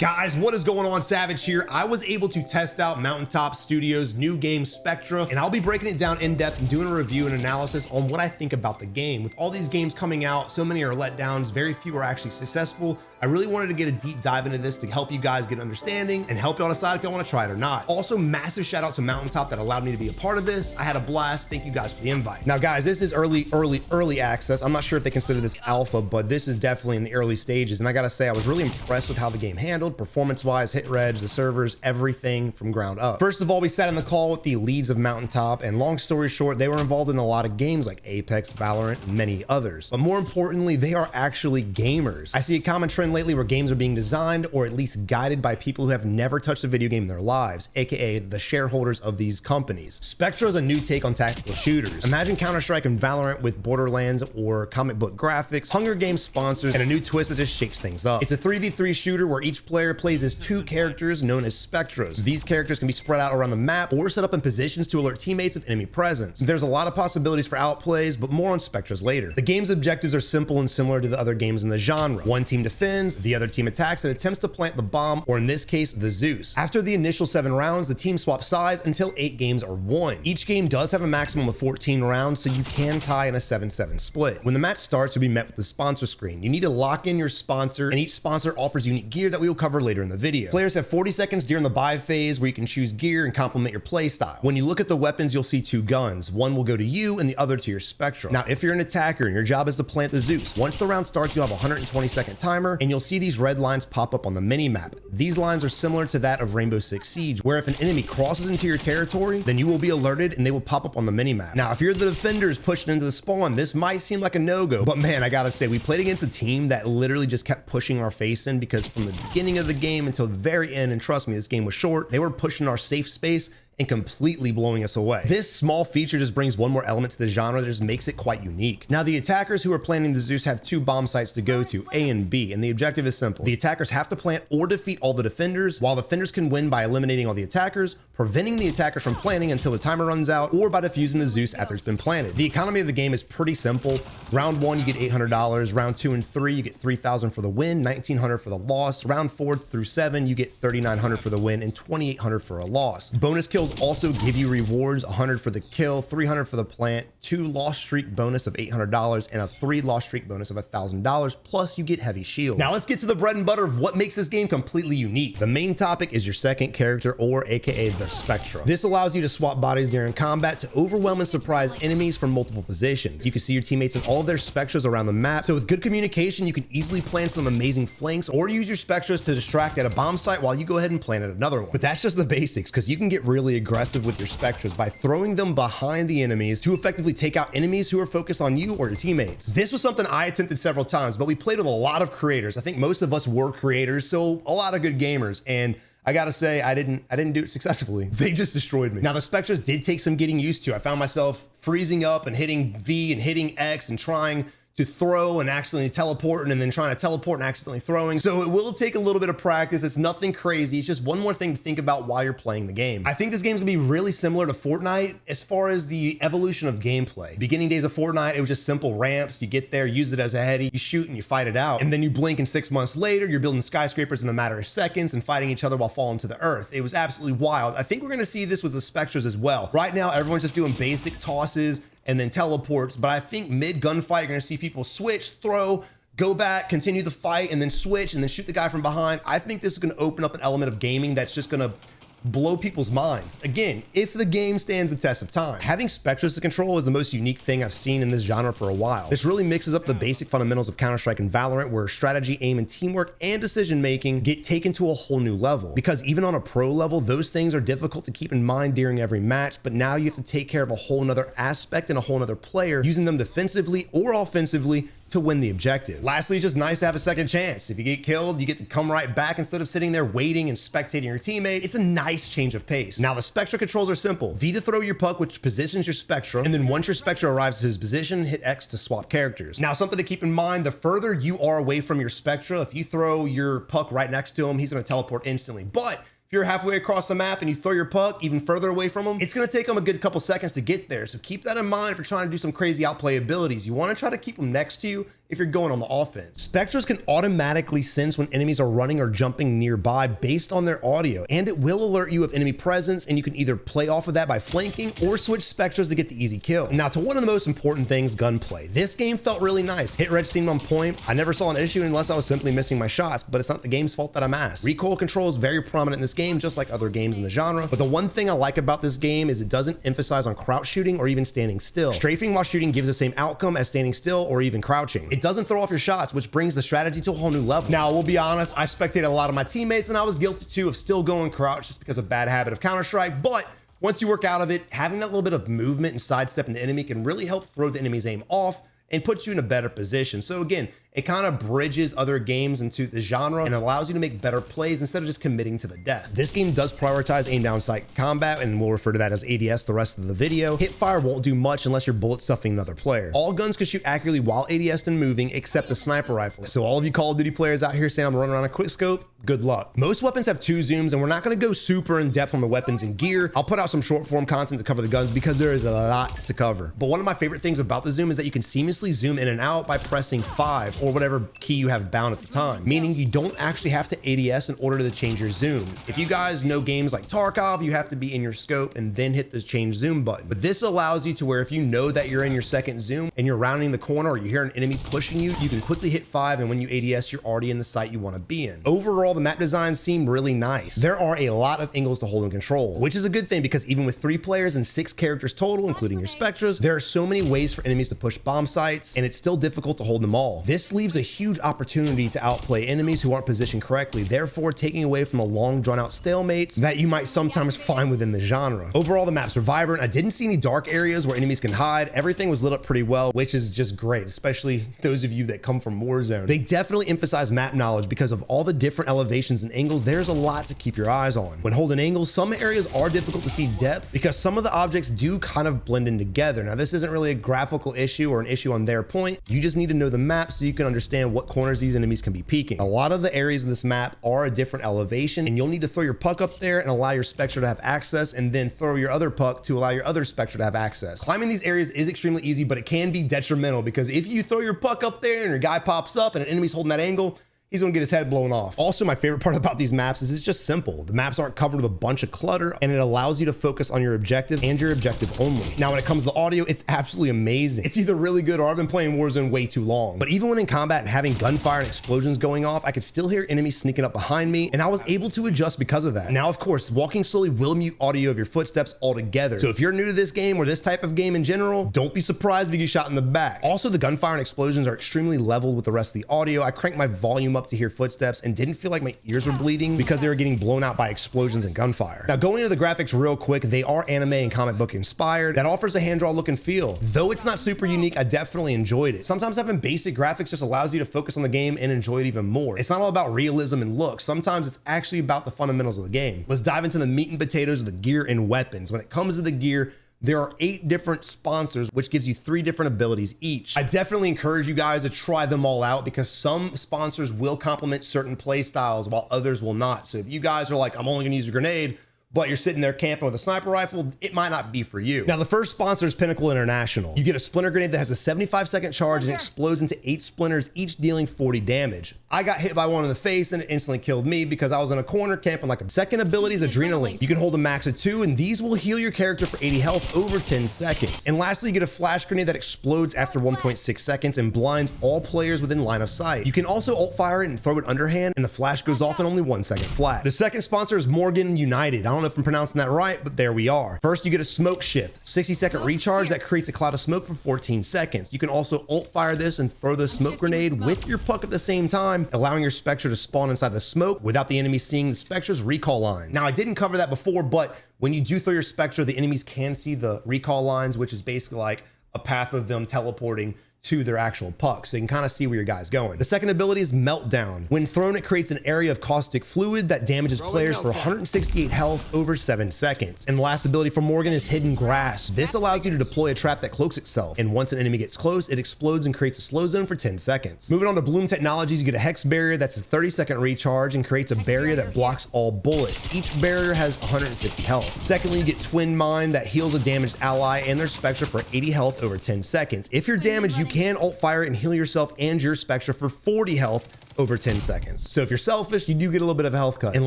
Guys, what is going on? Savage here. I was able to test out Mountaintop Studios' new game Spectre, and I'll be breaking it down in depth and doing a review and analysis on what I think about the game. With all these games coming out, so many are letdowns, very few are actually successful. I really wanted to get a deep dive into this to help you guys get understanding and help y'all decide if y'all want to try it or not. Also, massive shout out to Mountaintop that allowed me to be a part of this. I had a blast. Thank you guys for the invite. Now guys, this is early access. I'm not sure if they consider this alpha, but this is definitely in the early stages. And I gotta say, I was really impressed with how the game handled, performance-wise, hit reg, the servers, everything from ground up. First of all, we sat in the call with the leads of Mountaintop, and long story short, they were involved in a lot of games like Apex, Valorant, and many others. But more importantly, they are actually gamers. I see a common trend lately where games are being designed or at least guided by people who have never touched a video game in their lives, aka the shareholders of these companies. Spectre is a new take on tactical shooters. Imagine Counter-Strike and Valorant with Borderlands or comic book graphics, Hunger Games sponsors, and a new twist that just shakes things up. It's a 3v3 shooter where each player plays as two characters known as Spectres. These characters can be spread out around the map or set up in positions to alert teammates of enemy presence. There's a lot of possibilities for outplays, but more on Spectres later. The game's objectives are simple and similar to the other games in the genre. One team defends, the other team attacks and attempts to plant the bomb, or in this case, the Zeus. After the initial 7 rounds, the team swaps sides until 8 games are won. Each game does have a maximum of 14 rounds, so you can tie in a 7-7 split. When the match starts, you'll be met with the sponsor screen. You need to lock in your sponsor, and each sponsor offers unique gear that we will cover later in the video. Players have 40 seconds during the buy phase where you can choose gear and complement your play style. When you look at the weapons, you'll see 2 guns. One will go to you and the other to your Spectre. Now, if you're an attacker and your job is to plant the Zeus, once the round starts, you'll have a 120-second timer, and you'll see these red lines pop up on the mini-map. These lines are similar to that of Rainbow Six Siege, where if an enemy crosses into your territory, then you will be alerted and they will pop up on the mini-map. Now, if you're the defenders pushing into the spawn, this might seem like a no-go, but man, I gotta say, we played against a team that literally just kept pushing our face in, because from the beginning of the game until the very end, and trust me, this game was short, they were pushing our safe space and completely blowing us away. This small feature just brings one more element to the genre that just makes it quite unique. Now, the attackers who are planting the Zeus have 2 bomb sites to go to, A and B, and the objective is simple. The attackers have to plant or defeat all the defenders, while the defenders can win by eliminating all the attackers, preventing the attackers from planting until the timer runs out, or by defusing the Zeus after it's been planted. The economy of the game is pretty simple. Round 1, you get $800. Round 2 and 3, you get $3,000 for the win, $1,900 for the loss. Round 4 through 7, you get $3,900 for the win and $2,800 for a loss. Bonus kills also give you rewards: $100 for the kill, $300 for the plant, 2 lost streak bonus of $800, and a 3 lost streak bonus of $1,000, plus you get heavy shields. Now let's get to the bread and butter of what makes this game completely unique. The main topic is your second character, or aka the Spectre. This allows you to swap bodies during combat to overwhelm and surprise enemies from multiple positions. You can see your teammates and all of their Spectres around the map, so with good communication, you can easily plan some amazing flanks, or use your Spectres to distract at a bomb site while you go ahead and plant at another one. But that's just the basics, because you can get really aggressive with your Spectres by throwing them behind the enemies to effectively take out enemies who are focused on you or your teammates. This was something I attempted several times, but we played with a lot of creators. I think most of us were creators, so a lot of good gamers, and I gotta say, I didn't do it successfully. They just destroyed me. Now, the Spectres did take some getting used to. I found myself freezing up and hitting V and hitting X and trying to throw and accidentally teleporting, and then trying to teleport and accidentally throwing. So it will take a little bit of practice. It's nothing crazy. It's just one more thing to think about while you're playing the game. I think this game's gonna be really similar to Fortnite as far as the evolution of gameplay. Beginning days of Fortnite, it was just simple ramps. You get there, use it as a heady, you shoot and you fight it out. And then you blink, and 6 months later, you're building skyscrapers in a matter of seconds and fighting each other while falling to the earth. It was absolutely wild. I think we're gonna see this with the Spectres as well. Right now, everyone's just doing basic tosses and then teleports, but I think mid gunfight, you're gonna see people switch, throw, go back, continue the fight, and then switch, and then shoot the guy from behind. I think this is gonna open up an element of gaming that's just gonna blow people's minds. Again, if the game stands the test of time. Having Spectres to control is the most unique thing I've seen in this genre for a while. This really mixes up the basic fundamentals of Counter-Strike and Valorant, where strategy, aim, and teamwork and decision making get taken to a whole new level. Because even on a pro level, those things are difficult to keep in mind during every match, but now you have to take care of a whole nother aspect and a whole nother player, using them defensively or offensively to win the objective. Lastly, it's just nice to have a second chance. If you get killed, you get to come right back instead of sitting there waiting and spectating your teammate. It's a nice change of pace. Now, the Spectre controls are simple. V to throw your puck, which positions your Spectre, and then once your Spectre arrives at his position, hit X to swap characters. Now, something to keep in mind, the further you are away from your Spectre, if you throw your puck right next to him, he's gonna teleport instantly. But if you're halfway across the map and you throw your puck even further away from him, it's going to take them a good couple seconds to get there. So keep that in mind if you're trying to do some crazy outplay abilities. You want to try to keep them next to you if you're going on the offense. Spectres can automatically sense when enemies are running or jumping nearby based on their audio, and it will alert you of enemy presence, and you can either play off of that by flanking or switch Spectres to get the easy kill. Now to one of the most important things, gunplay. This game felt really nice. Hit reg seemed on point. I never saw an issue unless I was simply missing my shots, but it's not the game's fault that I'm asked. Recoil control is very prominent in this game, just like other games in the genre, but the one thing I like about this game is it doesn't emphasize on crouch shooting or even standing still. Strafing while shooting gives the same outcome as standing still or even crouching. It doesn't throw off your shots, which brings the strategy to a whole new level. Now, we'll be honest, I spectated a lot of my teammates and I was guilty too of still going crouch just because of bad habit of Counter-Strike, but once you work out of it, having that little bit of movement and sidestepping the enemy can really help throw the enemy's aim off and put you in a better position. So again, it kind of bridges other games into the genre and allows you to make better plays instead of just committing to the death. This game does prioritize aim down sight combat, and we'll refer to that as ADS the rest of the video. Hip fire won't do much unless you're bullet stuffing another player. All guns can shoot accurately while ADS and moving except the sniper rifle. So all of you Call of Duty players out here saying I'm running around a quick scope, good luck. Most weapons have 2 zooms, and we're not going to go super in depth on the weapons and gear. I'll put out some short form content to cover the guns because there is a lot to cover. But one of my favorite things about the zoom is that you can seamlessly zoom in and out by pressing 5 or whatever key you have bound at the time, meaning you don't actually have to ADS in order to change your zoom. If you guys know games like Tarkov, you have to be in your scope and then hit the change zoom button. But this allows you to where if you know that you're in your second zoom and you're rounding the corner or you hear an enemy pushing you, you can quickly hit 5, and when you ADS, you're already in the sight you want to be in. Overall, the map designs seem really nice. There are a lot of angles to hold and control, which is a good thing because even with 3 players and 6 characters total, including your Spectres, there are so many ways for enemies to push bomb sites, and it's still difficult to hold them all. This leaves a huge opportunity to outplay enemies who aren't positioned correctly, therefore taking away from the long drawn out stalemates that you might sometimes find within the genre. Overall, the maps are vibrant. I didn't see any dark areas where enemies can hide. Everything was lit up pretty well, which is just great, especially those of you that come from Warzone. They definitely emphasize map knowledge because of all the different elevations and angles. There's a lot to keep your eyes on. When holding angles, some areas are difficult to see depth because some of the objects do kind of blend in together. Now, this isn't really a graphical issue or an issue on their point. You just need to know the map so you can understand what corners these enemies can be peeking. A lot of the areas of this map are a different elevation, and you'll need to throw your puck up there and allow your Spectre to have access, and then throw your other puck to allow your other Spectre to have access. Climbing these areas is extremely easy, but it can be detrimental because if you throw your puck up there and your guy pops up and an enemy's holding that angle, he's gonna get his head blown off. Also, my favorite part about these maps is it's just simple. The maps aren't covered with a bunch of clutter, and it allows you to focus on your objective and your objective only. Now, when it comes to the audio, it's absolutely amazing. It's either really good or I've been playing Warzone way too long. But even when in combat and having gunfire and explosions going off, I could still hear enemies sneaking up behind me, and I was able to adjust because of that. Now, of course, walking slowly will mute audio of your footsteps altogether. So if you're new to this game or this type of game in general, don't be surprised if you get shot in the back. Also, the gunfire and explosions are extremely leveled with the rest of the audio. I cranked my volume up to hear footsteps and didn't feel like my ears were bleeding because they were getting blown out by explosions and gunfire. Now, going into the graphics real quick, they are anime and comic book inspired. That offers a hand draw look and feel. Though it's not super unique, I definitely enjoyed it. Sometimes having basic graphics just allows you to focus on the game and enjoy it even more. It's not all about realism and looks. Sometimes it's actually about the fundamentals of the game. Let's dive into the meat and potatoes of the gear and weapons. When it comes to the gear, there are 8 different sponsors, which gives you 3 different abilities each. I definitely encourage you guys to try them all out because some sponsors will complement certain play styles while others will not. So if you guys are like, I'm only gonna use a grenade, but you're sitting there camping with a sniper rifle, it might not be for you. Now, the first sponsor is Pinnacle International. You get a splinter grenade that has a 75-second charge and explodes into 8 splinters, each dealing 40 damage. I got hit by one in the face and it instantly killed me because I was in a corner camping like a second ability is Adrenaline. You can hold a max of 2, and these will heal your character for 80 health over 10 seconds. And lastly, you get a flash grenade that explodes after 1.6 seconds and blinds all players within line of sight. You can also ult fire it and throw it underhand, and the flash goes off in only 1 second flat. The second sponsor is Morgan United. I don't know if I'm pronouncing that right, but there we are. First, you get a smoke shift, 60-second recharge that creates a cloud of smoke for 14 seconds. You can also ult fire this and throw the smoke grenade with your puck at the same time, allowing your Spectre to spawn inside the smoke without the enemy seeing the Spectre's recall lines. Now, I didn't cover that before, but when you do throw your Spectre, the enemies can see the recall lines, which is basically like a path of them teleporting to their actual puck, so you can kind of see where your guy's going. The second ability is Meltdown. When thrown, it creates an area of caustic fluid that damages players for 168 health over 7 seconds. And the last ability for Morgan is Hidden Grasp. This allows you to deploy a trap that cloaks itself, and once an enemy gets close, it explodes and creates a slow zone for 10 seconds. Moving on to Bloom Technologies, you get a Hex Barrier that's a 30-second recharge and creates a barrier that blocks all bullets. Each barrier has 150 health. Secondly, you get Twin Mine that heals a damaged ally and their Spectre for 80 health over 10 seconds. If you're damaged, you can alt fire and heal yourself and your Spectre for 40 health over 10 seconds. So if you're selfish, you do get a little bit of a health cut. And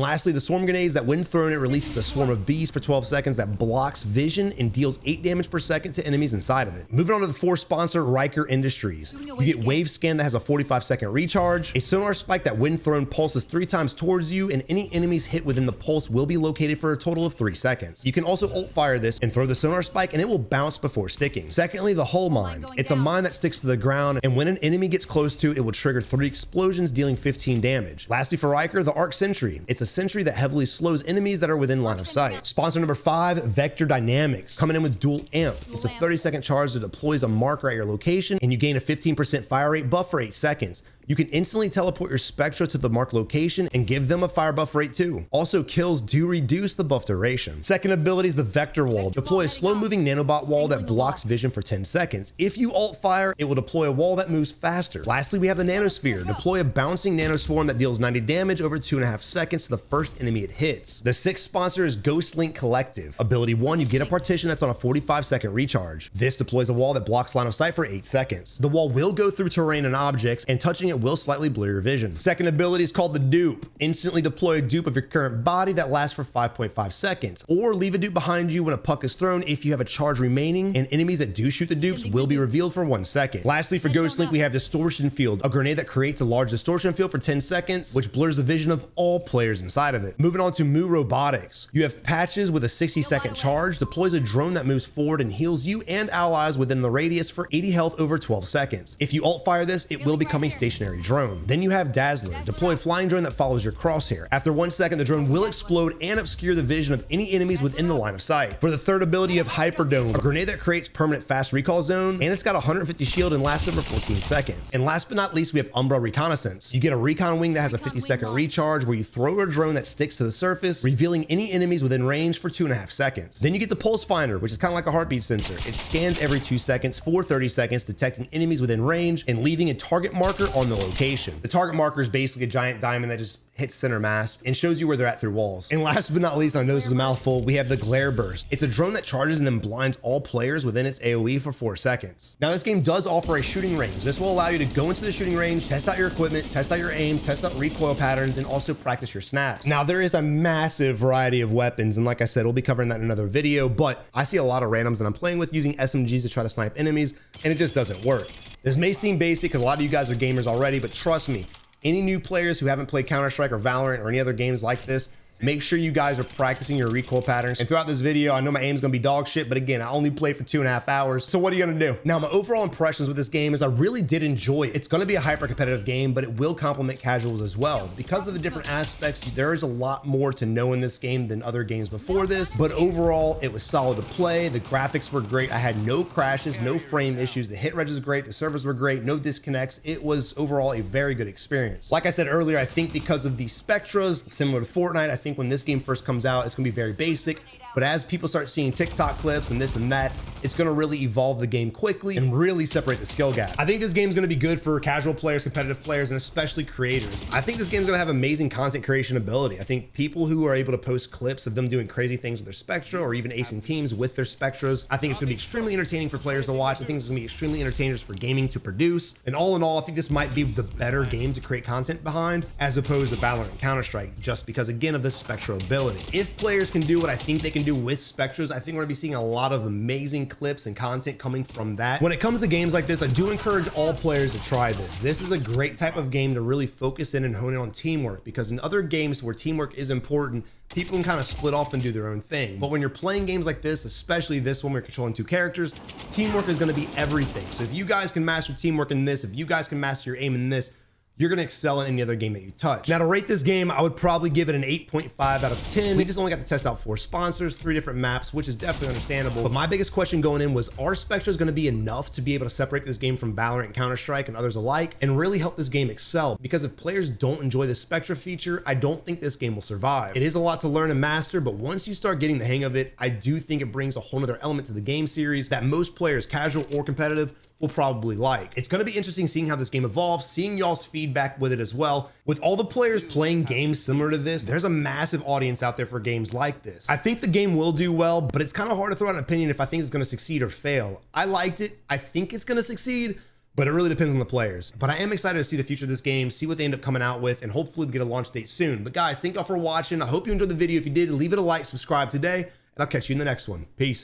lastly, the swarm grenades, that when thrown, it releases a swarm of bees for 12 seconds that blocks vision and deals 8 damage per second to enemies inside of it. Moving on to the fourth sponsor, Riker Industries. You get wave scan that has a 45-second recharge, a sonar spike that when thrown pulses 3 times towards you, and any enemies hit within the pulse will be located for a total of 3 seconds. You can also alt fire this and throw the sonar spike and it will bounce before sticking. Secondly, the hull mine. It's a mine that sticks to the ground, and when an enemy gets close to it, it will trigger 3 explosions, dealing 15 damage. Lastly for Riker, the Arc Sentry. It's a sentry that heavily slows enemies that are within line of sight. Sponsor number 5, Vector Dynamics, coming in with dual amp. It's a 30-second charge that deploys a marker at your location, and you gain a 15% fire rate buff for 8 seconds. You can instantly teleport your Spectra to the marked location and give them a fire buff rate too. Also, kills do reduce the buff duration. Second ability is the Vector Wall. Deploy a slow-moving nanobot wall that blocks vision for 10 seconds. If you alt fire, it will deploy a wall that moves faster. Lastly, we have the Nanosphere. Deploy a bouncing nanoswarm that deals 90 damage over 2.5 seconds to the first enemy it hits. The sixth sponsor is Ghost Link Collective. Ability 1, you get a partition that's on a 45-second recharge. This deploys a wall that blocks line of sight for 8 seconds. The wall will go through terrain and objects, and touching it will slightly blur your vision. Second ability is called the Dupe. Instantly deploy a dupe of your current body that lasts for 5.5 seconds, or leave a dupe behind you when a puck is thrown if you have a charge remaining, and enemies that do shoot the dupes will be revealed for 1 second. Lastly, for Ghost Link, we have Distortion Field, a grenade that creates a large distortion field for 10 seconds, which blurs the vision of all players inside of it. Moving on to Mu Robotics. You have Patches with a 60-second charge, deploys a drone that moves forward and heals you and allies within the radius for 80 health over 12 seconds. If you alt fire this, it will become a stationary drone. Then you have Dazzler. Deploy a flying drone that follows your crosshair. After 1 second, the drone will explode and obscure the vision of any enemies within the line of sight. For the third ability of Hyperdome, a grenade that creates permanent fast recall zone, and it's got 150 shield and lasts over 14 seconds. And last but not least, we have Umbra Reconnaissance. You get a recon wing that has a 50-second recharge where you throw a drone that sticks to the surface, revealing any enemies within range for 2.5 seconds. Then you get the Pulse Finder, which is kind of like a heartbeat sensor. It scans every 2 seconds for 30 seconds, detecting enemies within range and leaving a target marker on the location. The target marker is basically a giant diamond that just hits center mass and shows you where they're at through walls. And last but not least, I know this is a mouthful, we have the Glare Burst. It's a drone that charges and then blinds all players within its AoE for 4 seconds. Now this game does offer a shooting range. This will allow you to go into the shooting range, test out your equipment, test out your aim, test out recoil patterns, and also practice your snaps. Now there is a massive variety of weapons, and like I said, we'll be covering that in another video, but I see a lot of randoms that I'm playing with using SMGs to try to snipe enemies, and it just doesn't work. This may seem basic because a lot of you guys are gamers already, but trust me, any new players who haven't played Counter-Strike or Valorant or any other games like this, make sure you guys are practicing your recoil patterns. And throughout this video, I know my aim's gonna be dog shit, but again, I only played for 2.5 hours. So what are you gonna do? Now, my overall impressions with this game is I really did enjoy it. It's gonna be a hyper competitive game, but it will complement casuals as well. Because of the different aspects, there is a lot more to know in this game than other games before this, but overall, it was solid to play. The graphics were great. I had no crashes, no frame issues. The hit reg is great. The servers were great. No disconnects. It was overall a very good experience. Like I said earlier, I think because of the Spectras, similar to Fortnite, I think when this game first comes out, it's gonna be very basic. But as people start seeing TikTok clips and this and that, it's gonna really evolve the game quickly and really separate the skill gap. I think this game's gonna be good for casual players, competitive players, and especially creators. I think this game's gonna have amazing content creation ability. I think people who are able to post clips of them doing crazy things with their Spectra or even acing teams with their Spectras, I think it's gonna be extremely entertaining for players to watch. I think it's gonna be extremely entertaining for gaming to produce. And all in all, I think this might be the better game to create content behind as opposed to Valorant and Counter-Strike, just because again of this Spectral ability. If players can do what I think they can do with Spectras, I think we're gonna be seeing a lot of amazing clips and content coming from that. When it comes to games like this, I do encourage all players to try this. This is a great type of game to really focus in and hone in on teamwork, because in other games where teamwork is important, people can kind of split off and do their own thing. But when you're playing games like this, especially this one where you're controlling 2 characters, teamwork is gonna be everything. So if you guys can master teamwork in this, if you guys can master your aim in this, you're gonna excel in any other game that you touch. Now to rate this game, I would probably give it an 8.5 out of 10. We just only got to test out 4 sponsors, 3 different maps, which is definitely understandable. But my biggest question going in was, are Spectras gonna be enough to be able to separate this game from Valorant and Counter-Strike and others alike and really help this game excel? Because if players don't enjoy the Spectra feature, I don't think this game will survive. It is a lot to learn and master, but once you start getting the hang of it, I do think it brings a whole nother element to the game series that most players, casual or competitive, will probably like. It's going to be interesting seeing how this game evolves, seeing y'all's feedback with it as well. With all the players playing games similar to this, there's a massive audience out there for games like this. I think the game will do well, but it's kind of hard to throw out an opinion if I think it's going to succeed or fail. I liked it. I think it's going to succeed, but it really depends on the players. But I am excited to see the future of this game, see what they end up coming out with, and hopefully we get a launch date soon. But guys, thank y'all for watching. I hope you enjoyed the video. If you did, leave it a like, subscribe today, and I'll catch you in the next one. Peace.